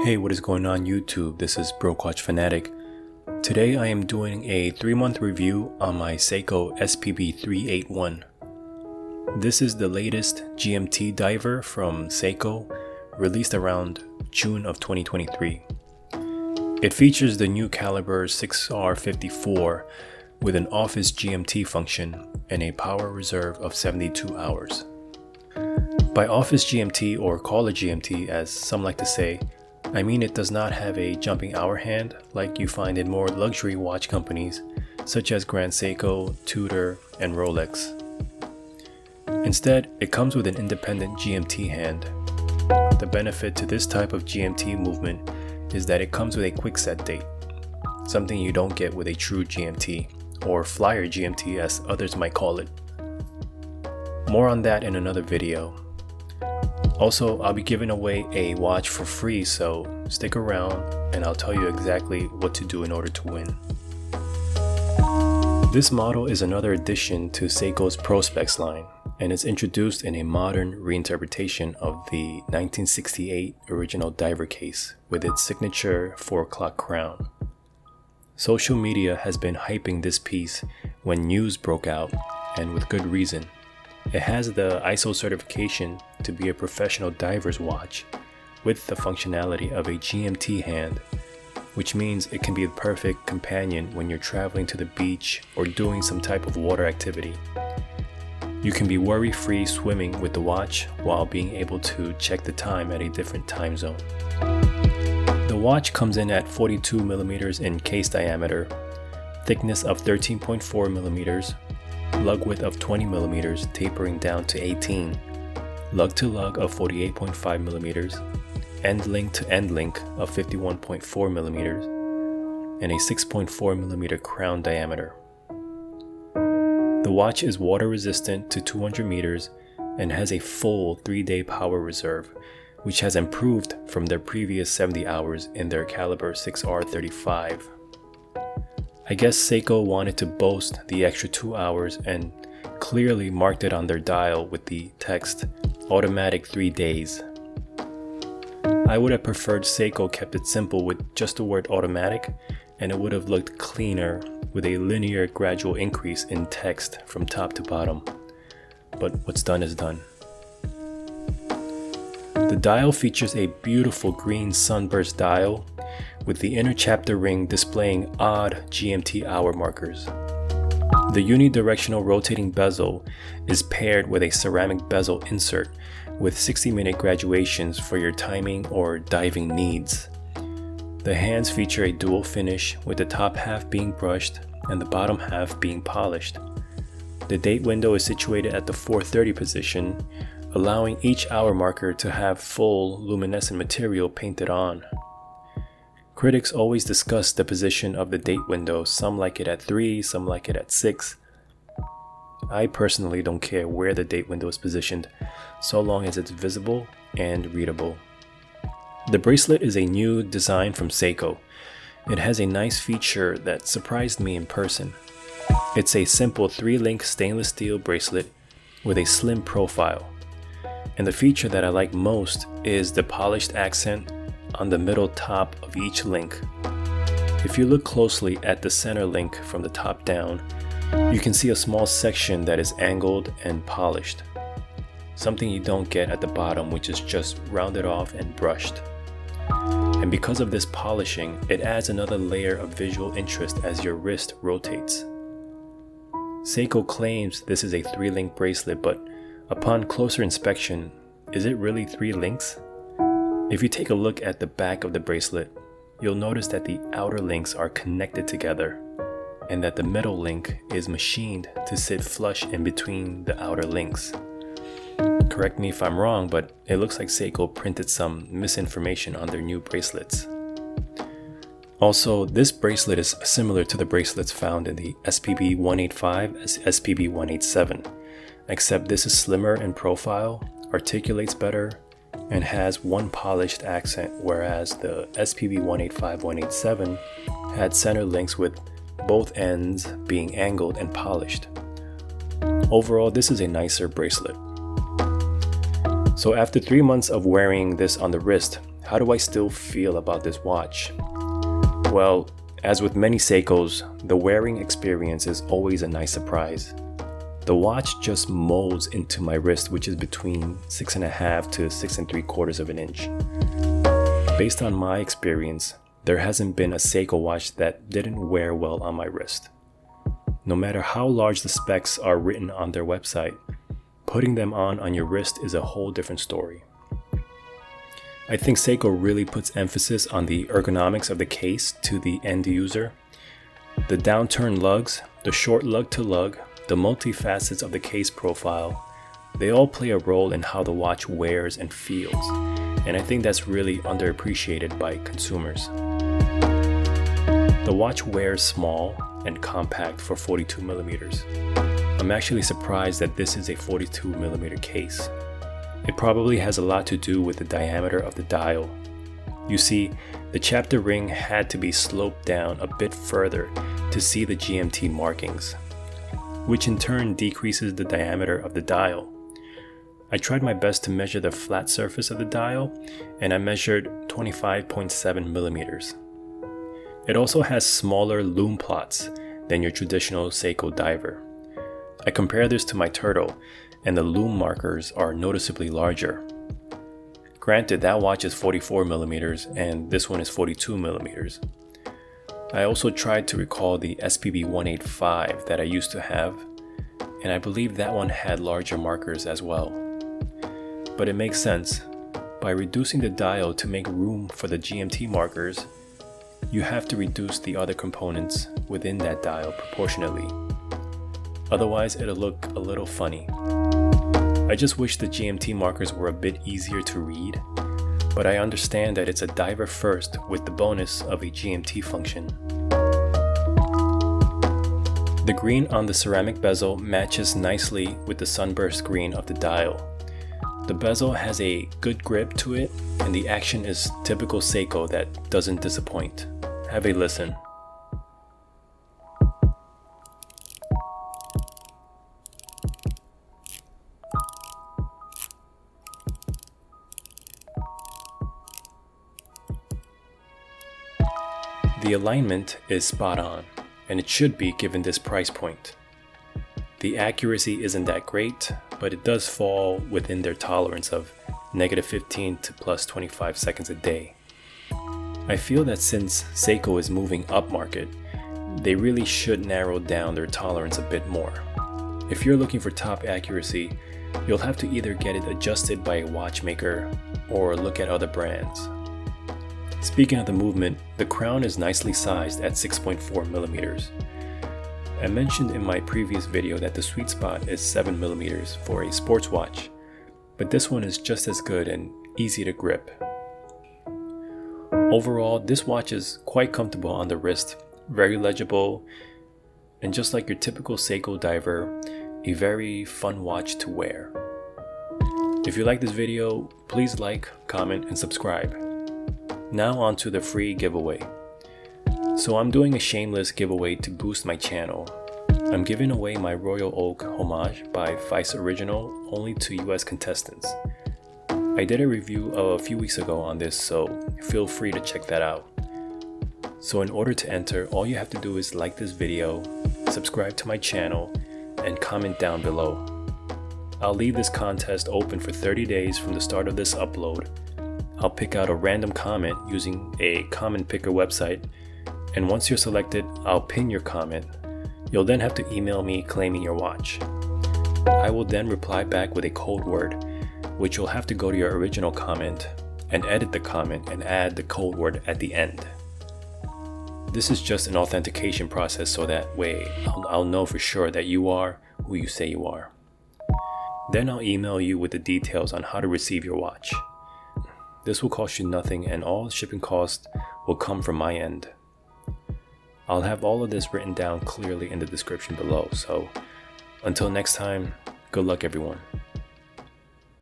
Hey, what is going on YouTube? This is Brookwatch Fanatic. Today I am doing a 3-month review on my Seiko SPB381. This is the latest GMT diver from Seiko, released around June of 2023. It features the new caliber 6R54 with an office GMT function and a power reserve of 72 hours. By office GMT, or call it GMT as some like to say, I mean it does not have a jumping hour hand like you find in more luxury watch companies such as Grand Seiko, Tudor, and Rolex. Instead, it comes with an independent GMT hand. The benefit to this type of GMT movement is that it comes with a quick set date, something you don't get with a true GMT, or flyer GMT as others might call it. More on that in another video. Also, I'll be giving away a watch for free, so stick around and I'll tell you exactly what to do in order to win. This model is another addition to Seiko's Pro Specs line, and is introduced in a modern reinterpretation of the 1968 original diver case with its signature 4-o'clock crown. Social media has been hyping this piece when news broke out, and with good reason. It has the ISO certification to be a professional diver's watch with the functionality of a GMT hand, which means it can be the perfect companion when you're traveling to the beach or doing some type of water activity. You can be worry-free swimming with the watch while being able to check the time at a different time zone. The watch comes in at 42mm in case diameter, thickness of 13.4mm, lug width of 20mm tapering down to 18, lug to lug of 48.5mm, end link to end link of 51.4mm, and a 6.4mm crown diameter. The watch is water resistant to 200 meters and has a full 3-day power reserve, which has improved from their previous 70 hours in their caliber 6R35. I guess Seiko wanted to boast the extra 2 hours and clearly marked it on their dial with the text, automatic 3 days. I would have preferred Seiko kept it simple with just the word automatic, and it would have looked cleaner with a linear gradual increase in text from top to bottom. But what's done is done. The dial features a beautiful green Sunburst dial with the inner chapter ring displaying odd GMT hour markers. The unidirectional rotating bezel is paired with a ceramic bezel insert with 60-minute graduations for your timing or diving needs. The hands feature a dual finish with the top half being brushed and the bottom half being polished. The date window is situated at the 4:30 position, allowing each hour marker to have full luminescent material painted on. Critics always discuss the position of the date window, some like it at 3, some like it at 6. I personally don't care where the date window is positioned, so long as it's visible and readable. The bracelet is a new design from Seiko. It has a nice feature that surprised me in person. It's a simple 3-link stainless steel bracelet with a slim profile. And the feature that I like most is the polished accent on the middle top of each link. If you look closely at the center link from the top down, you can see a small section that is angled and polished. Something you don't get at the bottom, which is just rounded off and brushed. And because of this polishing, it adds another layer of visual interest as your wrist rotates. Seiko claims this is a 3-link bracelet, but upon closer inspection, is it really 3 links? If you take a look at the back of the bracelet, you'll notice that the outer links are connected together, and that the middle link is machined to sit flush in between the outer links. Correct me if I'm wrong, but it looks like Seiko printed some misinformation on their new bracelets. Also, this bracelet is similar to the bracelets found in the SPB381 as SPB387, except this is slimmer in profile, articulates better, and has one polished accent, whereas the SPB385-187 had center links with both ends being angled and polished. Overall, this is a nicer bracelet. So after 3 months of wearing this on the wrist, how do I still feel about this watch? Well, as with many Seikos, the wearing experience is always a nice surprise. The watch just molds into my wrist, which is between 6.5 to 6 3/4 of an inch. Based on my experience, there hasn't been a Seiko watch that didn't wear well on my wrist. No matter how large the specs are written on their website, putting them on your wrist is a whole different story. I think Seiko really puts emphasis on the ergonomics of the case to the end user. The downturn lugs, the short lug to lug, the multifacets of the case profile, they all play a role in how the watch wears and feels, and I think that's really underappreciated by consumers. The watch wears small and compact for 42mm. I'm actually surprised that this is a 42mm case. It probably has a lot to do with the diameter of the dial. You see, the chapter ring had to be sloped down a bit further to see the GMT markings, which in turn decreases the diameter of the dial. I tried my best to measure the flat surface of the dial, and I measured 25.7mm. It also has smaller lume plots than your traditional Seiko diver. I compare this to my Turtle, and the lume markers are noticeably larger. Granted, that watch is 44mm and this one is 42mm. I also tried to recall the SPB381 that I used to have, and I believe that one had larger markers as well. But it makes sense. By reducing the dial to make room for the GMT markers, you have to reduce the other components within that dial proportionately. Otherwise, it'll look a little funny. I just wish the GMT markers were a bit easier to read, but I understand that it's a diver first with the bonus of a GMT function. The green on the ceramic bezel matches nicely with the Sunburst green of the dial. The bezel has a good grip to it, and the action is typical Seiko that doesn't disappoint. Have a listen. The alignment is spot on, and it should be given this price point. The accuracy isn't that great, but it does fall within their tolerance of -15 to +25 seconds a day. I feel that since Seiko is moving upmarket, they really should narrow down their tolerance a bit more. If you're looking for top accuracy, you'll have to either get it adjusted by a watchmaker or look at other brands. Speaking of the movement, the crown is nicely sized at 6.4mm. I mentioned in my previous video that the sweet spot is 7mm for a sports watch, but this one is just as good and easy to grip. Overall, this watch is quite comfortable on the wrist, very legible, and just like your typical Seiko diver, a very fun watch to wear. If you like this video, please like, comment, and subscribe. Now on to the free giveaway. So I'm doing a shameless giveaway to boost my channel. I'm giving away my Royal Oak Homage by Feice Original only to US contestants. I did a review a few weeks ago on this, so feel free to check that out. So in order to enter, all you have to do is like this video, subscribe to my channel, and comment down below. I'll leave this contest open for 30 days from the start of this upload. I'll pick out a random comment using a comment picker website, and once you're selected, I'll pin your comment. You'll then have to email me claiming your watch. I will then reply back with a code word, which you'll have to go to your original comment and edit the comment and add the code word at the end. This is just an authentication process, so that way I'll know for sure that you are who you say you are. Then I'll email you with the details on how to receive your watch. This will cost you nothing, and all shipping costs will come from my end. I'll have all of this written down clearly in the description below, so until next time, good luck everyone.